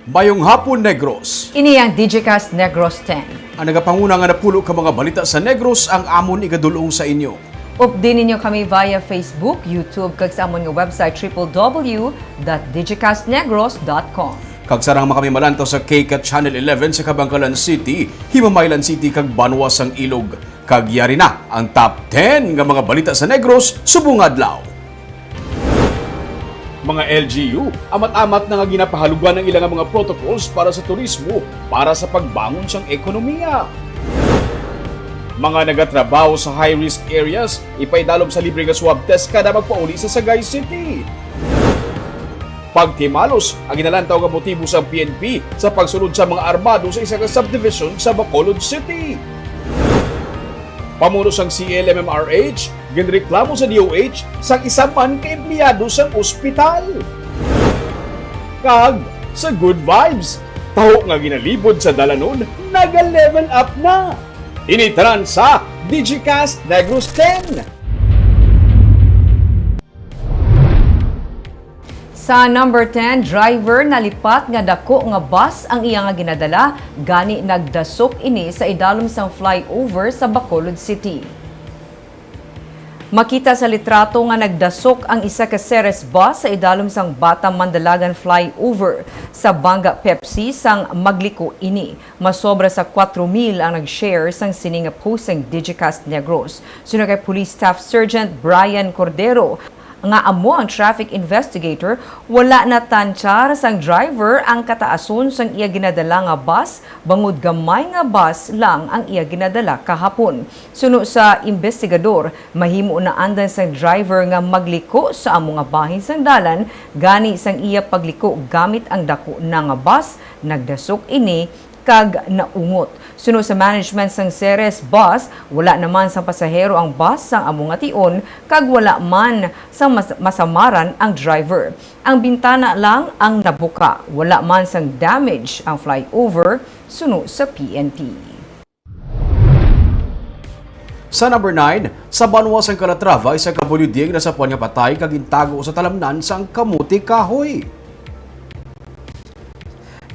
Mayong hapon, Negros. Ini ang Digicast Negros X. Ang nagapanguna nga napulo ka mga balita sa Negros ang amon igadulong sa inyo. Updatein ninyo kami via Facebook, YouTube, kag sa amon nga website www.digicastnegros.com. Kag sarang makami malantaw sa KCAT Channel 11 sa Kabangkalan City, Himamaylan City kag Banwas ang Ilog. Kag yari na ang top 10 nga mga balita sa Negros subong adlaw. Mga LGU, amat-amat na nga ginapahalugan ng ilang mga protocols para sa turismo para sa pagbangon sang ekonomiya. Mga nagatrabaho sa high-risk areas, ipaidalom sa libre nga swab test kada magpauli sa Sagay City. PAGTIMALOS, ang ginalantaw nga motibo sa PNP sa pagsulod sa mga armado sa isa ka subdivision sa Bacolod City. Pamuno sang CLMMRH, ginreklamo sa DOH sang isa man ka empleyado sang ospital. Kag sa good vibes, taho nga ginalibod sa dalanon, naga-level up na. Initran sa Digicast Negros X. Sa number 10, driver nalipat nga dako nga bus ang iya nga ginadala gani nagdasok ini sa idalom sang flyover sa Bacolod City. Makita sa litrato nga nagdasok ang isa ka Ceres bus sa idalom sang Bata Mandalagan flyover sa Banga Pepsi sang magliko ini. Masobra sa 4,000 ang nag-share sang sini nga post sang Digicast Negros. Sunod kay Police Staff Sergeant Brian Cordero, nga amo ang traffic investigator, wala na tansyar sang driver ang kataason sang iya ginadala nga bus, bangod gamay nga bus lang ang iya ginadala kahapon. Suno sa investigador, mahimo na andan sang driver nga magliko sa amo nga bahin sang dalan, gani sang iya pagliko gamit ang dako na nga bus, nagdasok ini kag naungot. Suno sa management sang Ceres bus, wala naman sang pasahero ang bus sang amo nga tion, kag wala man sang masamaran ang driver. Ang bintana lang ang nabuka, wala man sang damage ang flyover, suno sa PNP. Sa number 9, sa Banwas ang Calatrava, isa ka bulyuding na sa puwan nga patay kag intago sa talamnan sang kamuti kahoy.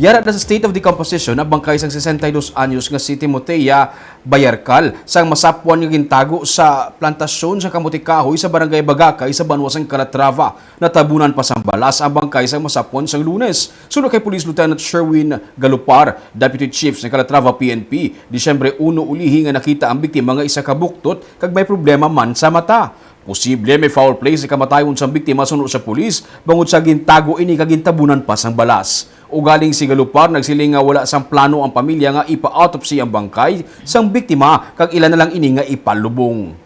Yara na sa state of decomposition ang bangkay sang 62 anyos nga si Timotea Bayarkal sang masapwan nga gintago sa plantasyon sa kamuti kahoy sa barangay Bagakay sa Banwas ang Calatrava. Natabunan pa sang balas ang bangkay sang masapwan sang Lunes. Sunod kay Police Lieutenant Sherwin Galupar, Deputy Chief sa Calatrava PNP, Disyembre 1 ulihi nga nakita ang biktima nga isa ka buktot kag may problema man sa mata. Posible may foul play sa kamatayon sang biktima sunod sa pulis bangod sa gintago ini kag gintabunan pa sang balas. Ugaling si Galupar nagsiling nga wala sang plano ang pamilya nga ipa-autopsy ang bangkay sang biktima kag ilan na lang ini nga ipalubong.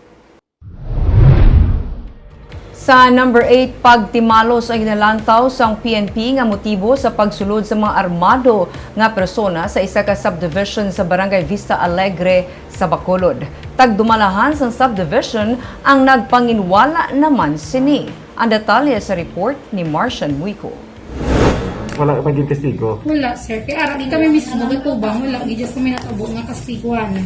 Sa number 8, PAGTIMALOS ang ginalantaw sang PNP nga motibo sa pagsulod sa mga armado nga persona sa isa ka subdivision sa Barangay Vista Alegre sa Bacolod. Tagdumalahan sang subdivision ang nagpanginwala naman sini. Ang detalye sa report ni Marcian Muico. Wala ka maging kastigo? Wala, sir. Kaya araw, di kami mismo itubang. Wala, di just kami natabo nga kastiguan.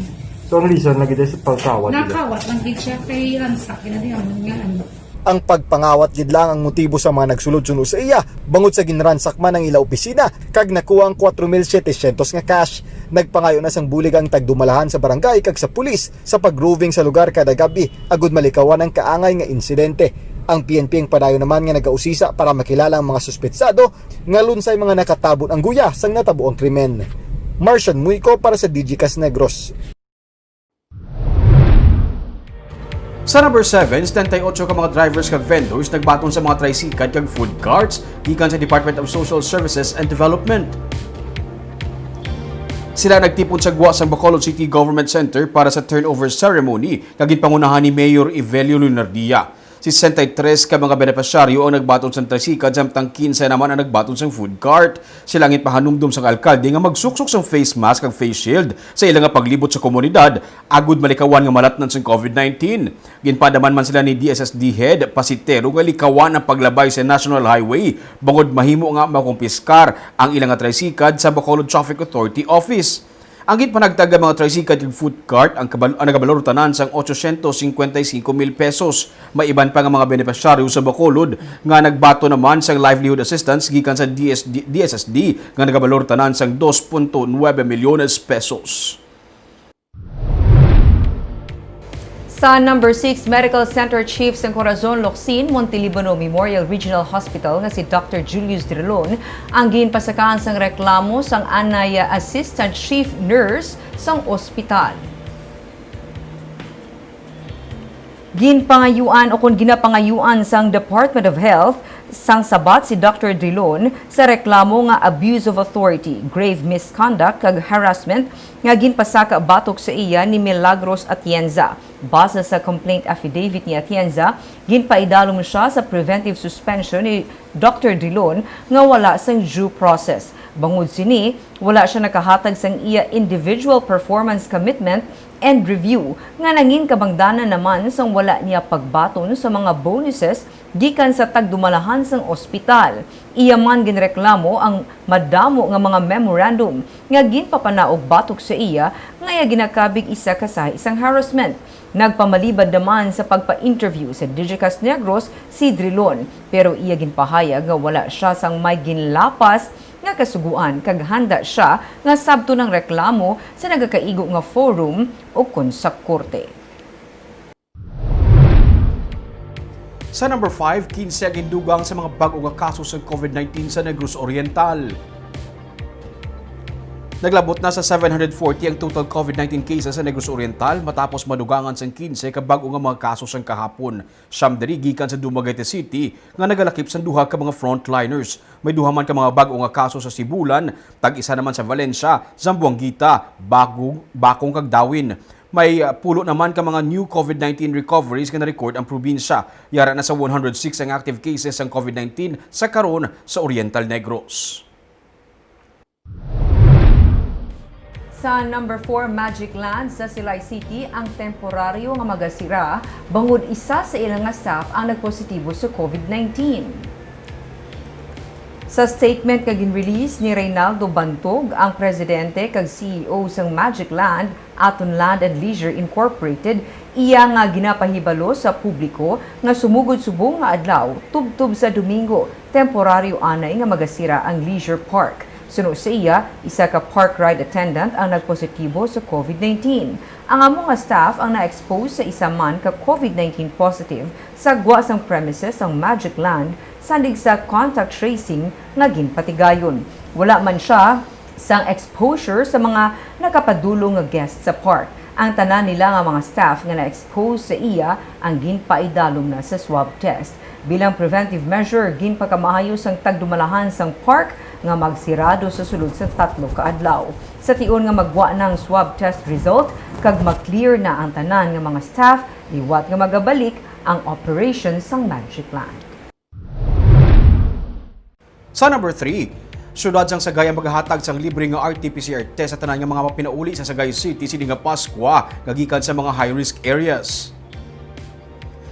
So, ang reason, lagi tayo sa pagkawat? Nakawat, nag-gid siya kay ransak. Kinadiyan nga ano. Ang pagpangawat gid lang ang motibo sa mga nagsulod-sunod sa iya, bangod sa ginransak man ang ila opisina, kag nakuha ang 4,700 nga cash. Nagpangayo na sang bulig ang tagdumalahan sa barangay kag sa pulis sa pag-roving sa lugar kada gabi, agud malikawan ang kaangay nga insidente. Ang PNP ang padayon naman nga nagausisa para makilala ang mga suspetsado nga lunsay mga nakatabon ang guya sang natabo ang krimen. Marcian Muico para sa Digicast Negros. Sa number 7, 78 ka mga drivers kag vendors nagbaton sa mga tricycle kag food carts gikan sa Department of Social Services and Development. Sila nagtipon sa guwa sa Bacolod City Government Center para sa turnover ceremony kag ginpangunahan ni Mayor Evelio Lunardia. Si 63 ka mga benepisyaryo ang nagbaton sa tricycle samtang 15 naman ang nagbaton sa food cart. Sila ngit pahanumdum sa alkalde nga magsuksok sa face mask ag face shield sa ilang nga paglibot sa komunidad agud malikawan nga malatnan sa COVID-19. Ginpadaman man sila ni DSSD Head Pasitero nga likawan ang paglabay sa National Highway bangod mahimo nga makumpiskar ang ilang nga tricycle sa Bacolod Traffic Authority Office. Ang ginpanagtag mga tricycle ug food cart ang nagabalor tanan sang 855,000 pesos. May iban pa nga mga benepisyaryo sa Bacolod nga nagbato naman sang livelihood assistance gikan sa DSSD nga nagabalor tanan sang 2.9 milyones pesos. Sa number 6 Medical Center Chief sa Corazon, Locsin, Montilibono Memorial Regional Hospital nga si Dr. Julius Drilon ang ginpasakaan sang reklamo sang anay Assistant Chief Nurse sang ospital. Ginapangayuan sang Department of Health sang sabat si Dr. Drilon sa reklamo nga abuse of authority, grave misconduct kag harassment nga ginpasaka batok sa iya ni Milagros Atienza. Base sa complaint affidavit ni Atienza, ginpaidalom siya sa preventive suspension ni Dr. Drilon nga wala sang due process. Bangod sini, wala siya nakahatag sang iya individual performance commitment and review nga nangin kabangdanan naman sang wala niya pagbaton sa mga bonuses gikan sa tagdumalahan sang ospital. Iya man ginreklamo ang madamo nga mga memorandum nga ginpapanaog batok sa iya nga ginakabig isa ka sa isang harassment. Nagpamalibad naman sa pagpa-interview sa Digicast Negros si Drilon, pero iya ginpahayag nga wala siya sang may ginlapas nga kasuguan kag handa siya nga sabto ng reklamo sa nagakaigo nga forum o kon sa korte. Sa number 5, 15 gindugang sa mga bag-o nga kaso sa COVID-19 sa Negros Oriental. Naglabot na sa 740 ang total COVID-19 cases sa Negros Oriental matapos madugangan sa 15 ka bag-o nga mga kaso sang kahapon. Siyam diri gikan sa Dumaguete City nga nagalakip sa duha ka mga frontliners. May duha man ka mga bag-o nga kaso sa Sibulan, tag-isa naman sa Valencia, Zamboanguita, Bakong kag Dawin. May pulo naman ka mga new COVID-19 recoveries nga na-record ang probinsya. Yara na sa 106 ang active cases ng COVID-19 sa karon sa Oriental Negros. Sa number 4 Magic Land sa Silay City, ang temporaryo nga magasira bangod isa sa ilang nga staff ang nagpositibo sa COVID-19. Sa statement kag ginrelease ni Reynaldo Bantog, ang presidente kag CEO sang Magic Land, Aton Land and Leisure Incorporated, iya nga ginapahibalo sa publiko nga sumugod subong nga adlaw tubtob sa Domingo, temporaryo anay nga magasira ang leisure park. Suno sa iya, isa ka park ride attendant ang nagpositibo sa COVID-19. Ang among nga staff ang na-expose sa isa man ka COVID-19 positive sa gwa sang premises ang Magic Land sandig sa contact tracing nga ginpatigayon. Wala man siya sang exposure sa mga nakapadulong nga guests sa park. Ang tanan nila nga mga staff nga na-expose sa iya ang ginpaidalom na sa swab test. Bilang preventive measure, ginpakamaayos ang tagdumalahan sang park nga magsirado sa sulod sa 3 ka adlaw. Sa tion nga magwa ng swab test result, kag mag-clear na ang tanan nga mga staff, liwat nga magabalik ang operation sang Magic Land. Sa number 3, syudad sang Sagay ang maghahatag sang libre nga RT-PCR test sa tanan nga mga mapinauli sa Sagay City sini nga Paskwa nga gikan sa mga high-risk areas.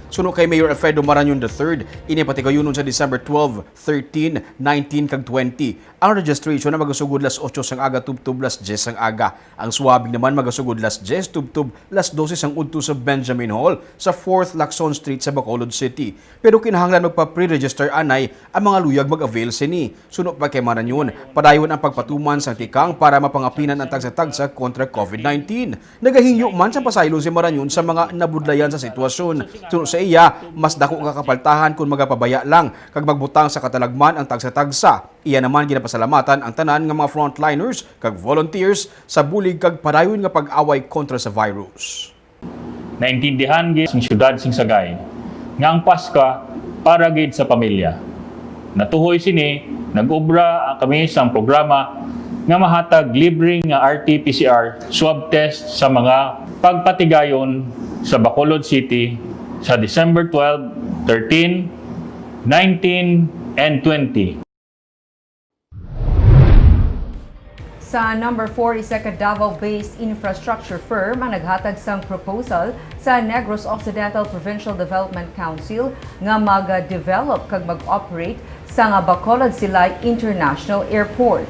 Suno kay Mayor Alfredo Marañon III, inipatigayonon sa December 12, 13, 19 kag 20. Ang registration na magasugod las 8 sang aga tubtub las 10 sang aga. Ang swabbing naman magasugod las 10 tubtub las 12 sang udto sa Benjamin Hall sa 4th Lacson Street sa Bacolod City. Pero kinahanglan magpa-pre-register anay ang mga luyag mag-avail sini. Suno pa kay Marañon, padayon ang pagpatuman sang tikang para mapangapinan ang tagsa-tagsa kontra COVID-19. Nagahingyo man sa pasaylo si Marañon sa mga nabudlayan sa sitwasyon. Suno sa iya, mas dako nga kapaltahan kung magapabaya lang kag magbutang sa katalagman ang tagsa-tagsa. Iya naman ginapasalamatan ang tanan nga mga frontliners kag volunteers sa bulig kag padayon nga pag-away kontra sa virus. Naintindihan gid sing syudad sing Sagay nga ang Paska para gid sa pamilya. Natuhoy sini nag-obra ang kami sang programa nga mahatag libre nga RT-PCR swab test sa mga pagpatigayon sa Bacolod City sa December 12, 13, 19, and 20. Sa number 4, isa ka Davao-based infrastructure firm ang naghatag sang proposal sa Negros Occidental Provincial Development Council nga mag-develop kag mag-operate sa nga Bacolod Silay International Airport.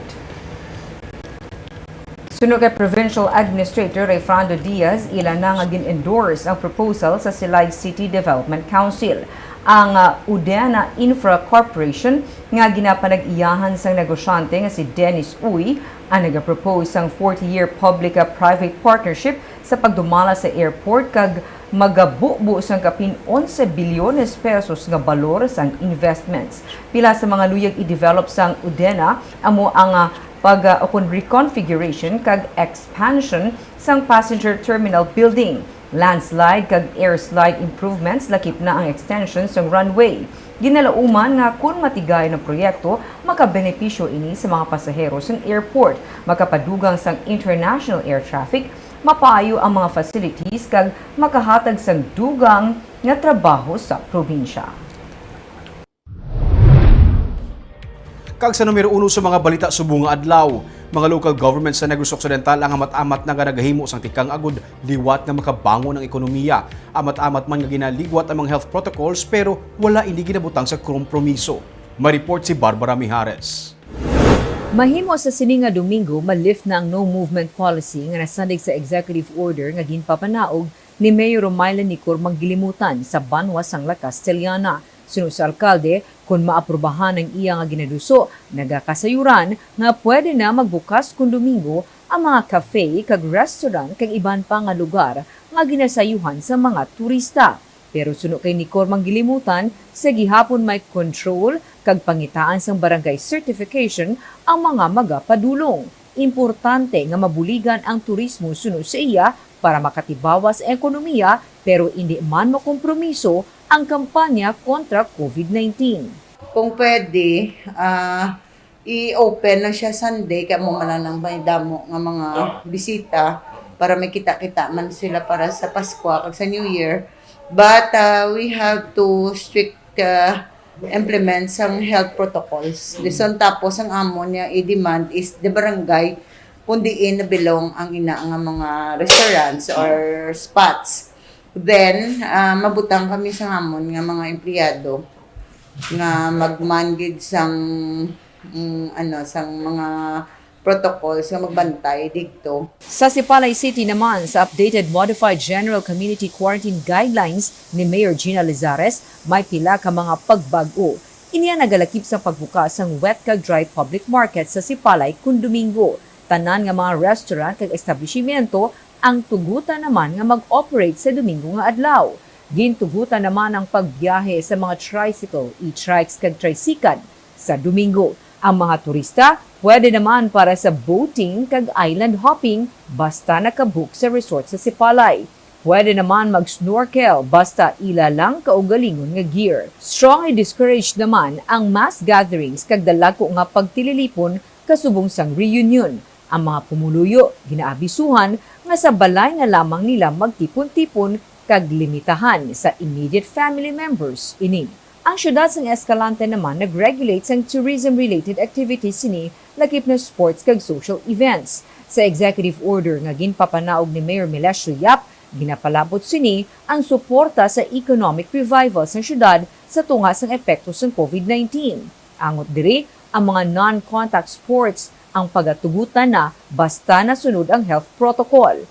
Sunod kay Provincial Administrator Rayfrando Diaz, ilan na nga gin-endorse ang proposal sa Silay City Development Council. Ang Udena Infra Corporation nga ginapanag-iyahan sang negosyante nga si Dennis Uy ang nag-propose sang 40-year public-private partnership sa pagdumala sa airport kag magabubo sang kapin 11 bilyones pesos nga balor sang investments. Pila sa mga luyag i-develop sang Udena amo ang upon reconfiguration kag expansion sang passenger terminal building, landslide kag airslide improvements, lakip na ang extension sang runway. Ginalauman nga kung matigay ng proyekto, makabenepisyo ini sa mga pasahero sa airport, makapadugang sang international air traffic, mapayo ang mga facilities kag makahatag sang dugang nga trabaho sa probinsya. Kag sa numero 1 sa mga balita subong nga adlaw, mga local governments sa Negros Occidental ang amat-amat na nagahimo sang tikang agud liwat nga makabangon ang ekonomiya. Amat-amat man nga ginaligwat ang mga health protocols pero wala ini ginabutang sa kompromiso. May-report si Barbara Mijares. Mahimo sa sini nga Domingo, ma-lift na ang no movement policy nga nasandig sa executive order nga ginpapanaog ni Mayor Romaila Nicor Manggilimutan sa Banwa sang La Castellana. Sunod sa alkalde, kung maaprubahan ang iya nga ginaduso, nagakasayuran nga pwede na magbukas kung Domingo ang mga cafe kag restaurant kag iban pa nga lugar nga ginasayuhan sa mga turista. Pero sunod kay Nicor Manggilimutan, sa gihapon may control kag pangitaan sang barangay certification ang mga magapadulong. Importante nga mabuligan ang turismo sunod sa iya para makatibawas ang ekonomiya pero hindi man makompromiso ang kampanya kontra COVID-19. Kung pwede, i-open na siya Sunday, kaya mo malanang may damo ng mga bisita para may kita-kita man sila para sa Pasko kag sa New Year. But we have to strict implement some health protocols. Lison tapos ang amon niya i-demand is the barangay kundiin na belong ang ina nga mga restaurants or spots. Then, mabutang kami sa amon nga mga empleyado nga magmanggid sang sang mga protocols nga magbantay dito. Sa Sipalay City naman, sa updated Modified General Community Quarantine Guidelines ni Mayor Gina Lizares, may pila ka mga pagbago. Iniya nagalakip sa pagbukas ng wet kag dry public market sa Sipalay kun Domingo. Tanan nga mga restaurant kag establishmento ang tugutan naman nga mag-operate sa Domingo nga adlaw. Gintugutan naman ang pagbiyahe sa mga tricycle, e-trikes kag tricycad sa Domingo. Ang mga turista pwede naman para sa boating kag island hopping basta nakabook sa resort sa Sipalay. Pwede naman mag-snorkel basta ila lang kaugalingon nga gear. Strongly discouraged naman ang mass gatherings kag dalago nga pagtililipon kasubong sang reunion. Ang mga pumuluyo ginaabisuhan nga sa balay na lamang nila magtipon-tipon kag limitahan sa immediate family members ini. Ang syudad sang Escalante naman nag-regulate sang tourism-related activities sini lakip na sports kag social events. Sa executive order nga ginpapanaog ni Mayor Melesio Yap, ginapalabot sini ang suporta sa economic revival sa syudad sa tunga sang epekto sang COVID-19. Angot diri, ang mga non-contact sports ang pagatugutan na basta nasunod ang health protocol.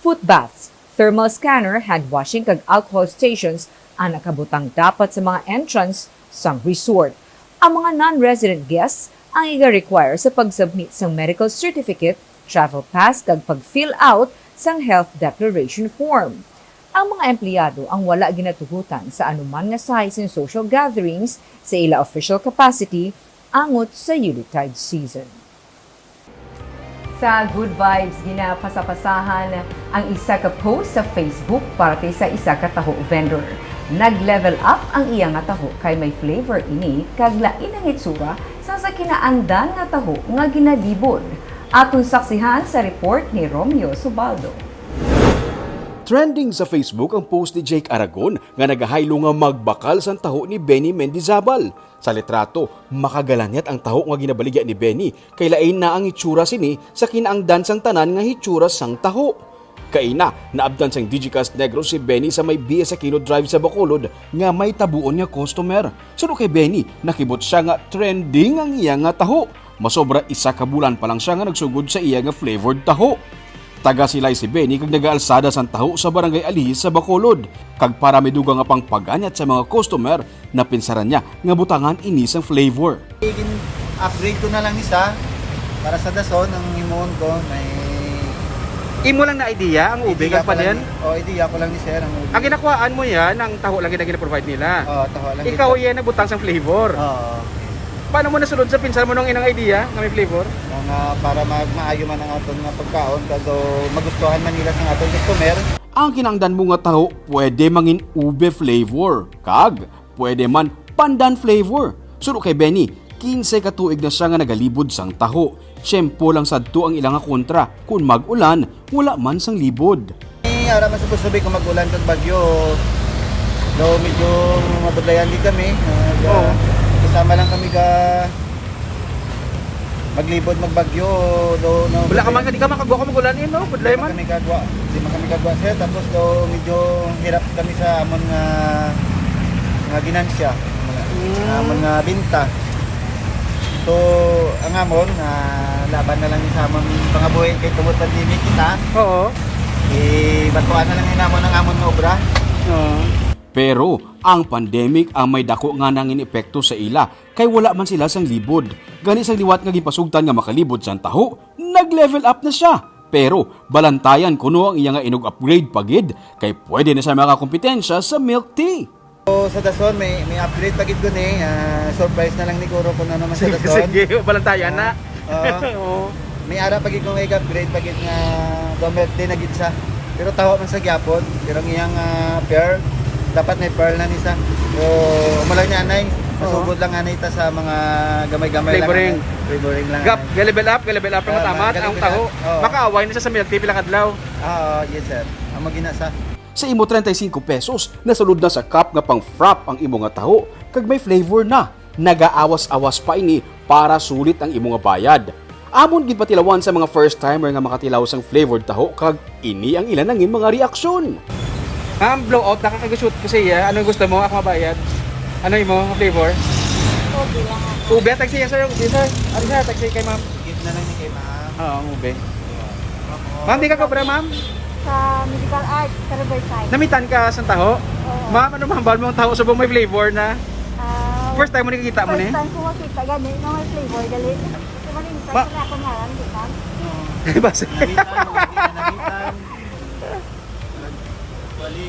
Foot baths, thermal scanner, hand washing kag alcohol stations ang nakabutang dapat sa mga entrance sang resort. Ang mga non-resident guests ang iga-require sa pag-submit sang medical certificate, travel pass kag pag-fill out sang health declaration form. Ang mga empleyado ang wala ginatugutan sa anuman nga size ng social gatherings sa ila official capacity angot sa Yuletide season. Sa Good Vibes, ginapasapasahan ang isa ka post sa Facebook para sa isa ka taho vendor. Nag-level up ang iya nga taho kay may flavor ini kag lain ang itsura sa kinaandan nga taho nga ginalibod. Atong saksihan sa report ni Romeo Subaldo. Trending sa Facebook ang post ni Jake Aragon nga nagahaylo nga magbakal sa taho ni Benny Mendizabal. Sa litrato, makagalanyat ang taho nga ginabaligya ni Benny kay lain na ang itsura sini sa kinaangdan sang tanan nga hitsura sang taho. Kaina, naabdan sang Digicast Negros si Benny sa may BS Aquino Drive sa Bacolod nga may tabuon nga customer. Sunod kay Benny, nakibot siya nga trending ang iya nga taho. masobra isa ka bulan pa lang siya nga nagsugod sa iya nga flavored taho. Taga silay si Benny kag nagaalsada sang taho sa barangay Alihis sa Bacolod. Kag para miduga nga pang paganyat sa mga customer na pinsaran niya nga butangan ini sang flavor. Upgrade ko na lang isa para sa dason ang imon ko may Imo lang na idea ang ube kag panen? idea ko lang ni sir ang ube. Ang ginakuhaan mo yan, ang taho lang gina-provide nila. Taho lang. Ikaw yan na butang sang flavor. Paano mo nasunod sa pinsan mo nung inang idea nga may flavor? Para maayo man ang aton nga pagkaon kado magustuhan man nila sa aton customer. Ang kinangdan mo nga taho pwede mangin ube flavor, kag pwede man pandan flavor. Suro kay Benny, 15 ka tuig na siya nga nagalibod sang taho. Tiyempo lang sadto ang ilang kontra, kung mag-ulan, wala man sang libod. Ara man sabi ko mag-ulan kag bagyo. Do medyo mabudlayan di kami. Kasama lang kami ka maglibot magbagyo do no. Wala ka man di ka makagwa ka mag-ulan no, budlay man. Kami kagwa. Di man kami kagwa sir tapos do medyo hirap kami sa amon nga ginansya. Amon nga binta. So, ang amon, laban na lang sa amon pangabuhi kay tungod pandemic kita. Oo. Batuan na lang yung amon ang amon nga obra. Pero, ang pandemic ang may dako nga nangin epekto sa ila kay wala man sila sang libod. Gani sang liwat nga gipasugtan nga makalibod sang taho, nag-level up na siya. Pero, balantayan kuno ang iya nga inog upgrade pagid kay pwede na siya makakompetensya sa milk tea. So, sa dason may upgrade pagid ko ni surprise na lang ni Kuro ko na naman sa dason. Sige, balantayan na. May ara pagid ko upgrade pagid nga milk tea na gid sa. Pero taho man sa gyapon, pero ang iyang pearl dapat may pearl na nisa. So, umalaw niya anay. Masugod lang anay ta sa mga gamay-gamay lang. Flavoring lang. Gap, level up na matamat ang taho. Makaaway na siya sa milk tea pila kadlaw. Yes sir. Ang maginasa. Sa imo 35 pesos, nasulod na sa cup nga pang frap ang imo nga taho, kag may flavor na. Nagaawas-awas pa ini para sulit ang imo nga bayad. Amon gid patilawan sa mga first timer nga makatilaw sang flavored taho, kag ini ang ilan nangin mga reaksyon. Ma'am, blowout na kakagashoot ko siya. Ano gusto mo? Ako mabayad. Ano imo flavor? Ube lang. Ube, taxi sir. Ube sir. Ano sir, taxi kay ma'am? Gift na lang ni kay ma'am. Oo, ube. Ma'am, di ka kobra ma'am? Sa medical arts, sa Riverside. Namitan ka sa taho? Ma'am, ano mahambal mo ang taho subong may flavor na? First time mo nakikita mo ni? First time ko makita gani, na may flavor, gali. Malimtan Ma- ko na akong haran, di ba? Basta. Namitan. Bali.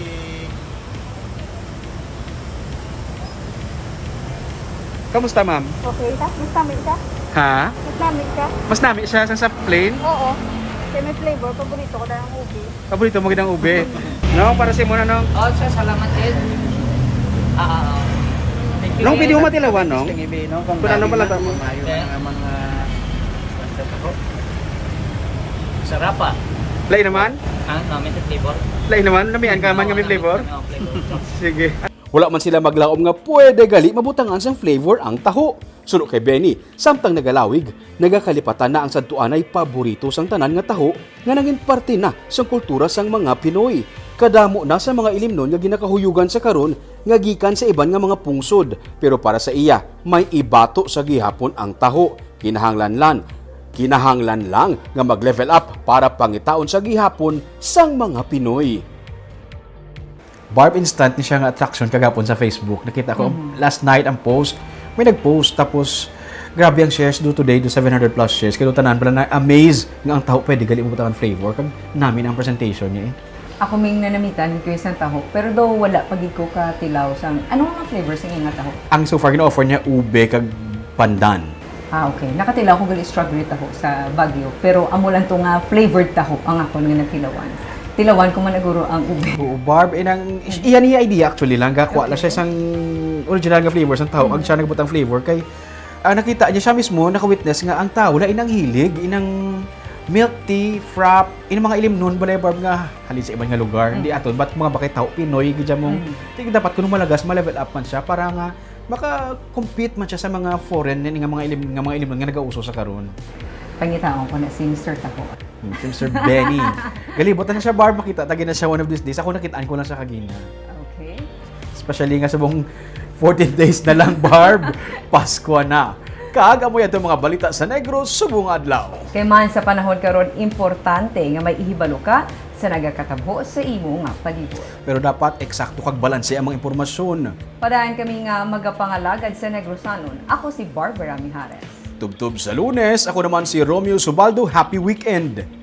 Kamusta ma'am? Okay, mas namin ka? Ha? Mas namin ka? Mas nami siya sa plain? Oo. Kaya may flavor, paborito ko na ang ube. Paborito mo gidang ube. No, para sa mo na nong. sir, salamat din. Thank you. Nung pwede mo matilawan nong. Kung ano pala tamo? Mayo na mga Sarap ah. Lain naman? Namin sa flavor. Lain naman? Namian ka man nga may flavor? Flavor. Sige. Wala man sila maglaom nga pwede gali mabutangan sang flavor ang taho. Suno kay Benny, samtang nagalawig, nagakalipatan na ang sadtuan ay paborito sang tanan nga taho nga nangin parte na sang kultura sang mga Pinoy. Kadamo na sa mga ilimnon nga ginakahuyugan sa karon nga gikan sa iban nga mga pungsod, pero para sa iya may ibato sa gihapon ang taho. Kinahanglan lang nga mag-level up para pangitaon sa gihapon sang mga Pinoy. Barb instant ni siya nga attraction kagapon sa Facebook. Nakita ko last night ang post. May nag-post tapos grabe ang shares do today, do 700 plus shares. Kaya tanan pala na amaze nga ang taho pwede gali mo butangan flavor kag namin ang presentation niya eh. Ako may nanamitan ko isang taho, pero daw wala pagid ko katilaw sang ano nga flavor sa nga taho. Ang so far gina-offer niya ube kag pandan. Okay. Nakatilaw ko gali strawberry taho sa Baguio, pero amo lang to nga flavored taho ang ako nga nagtilawan. Tilawan ko man naguro ang ube. Oo, Barb, iyan niya idea actually lang. Gakuha lang siya isang original nga flavor sa tao. Ang siya nagbutang flavor kay nakita niya siya mismo, naka-witness nga ang tao wala inang hilig, inang milk tea, frap, inang mga ilim nun, balay Barb nga halin sa ibang nga lugar. Hindi aton, ba't mga bakit tao, Pinoy, gidya mong, dapat kung malagas, ma-level up man siya para nga maka-compete man siya sa mga foreign nga mga ilim nga nag-auso sa karon. Pangitaon ko na si Mr. Taho. Si Mr. Benny. Galibutan na siya, Barb, makita tagi na siya one of these days. Ako nakitaan ko lang siya kagina. Okay. Especially nga sa buong 14 days na lang, Barb. Pasko na. Kag amoy ato mga balita sa Negros subong adlaw. Kay man sa panahon karon importante nga may ihibalo ka sa nagakatabo sa imo nga palibot. Pero dapat eksakto kag balanse ang mga impormasyon. Padayon kami nga magapangalagad sa Negrosanon. Ako si Barbara Mijares. Tubtub sa Lunes, ako naman si Romeo Subaldo. Happy weekend!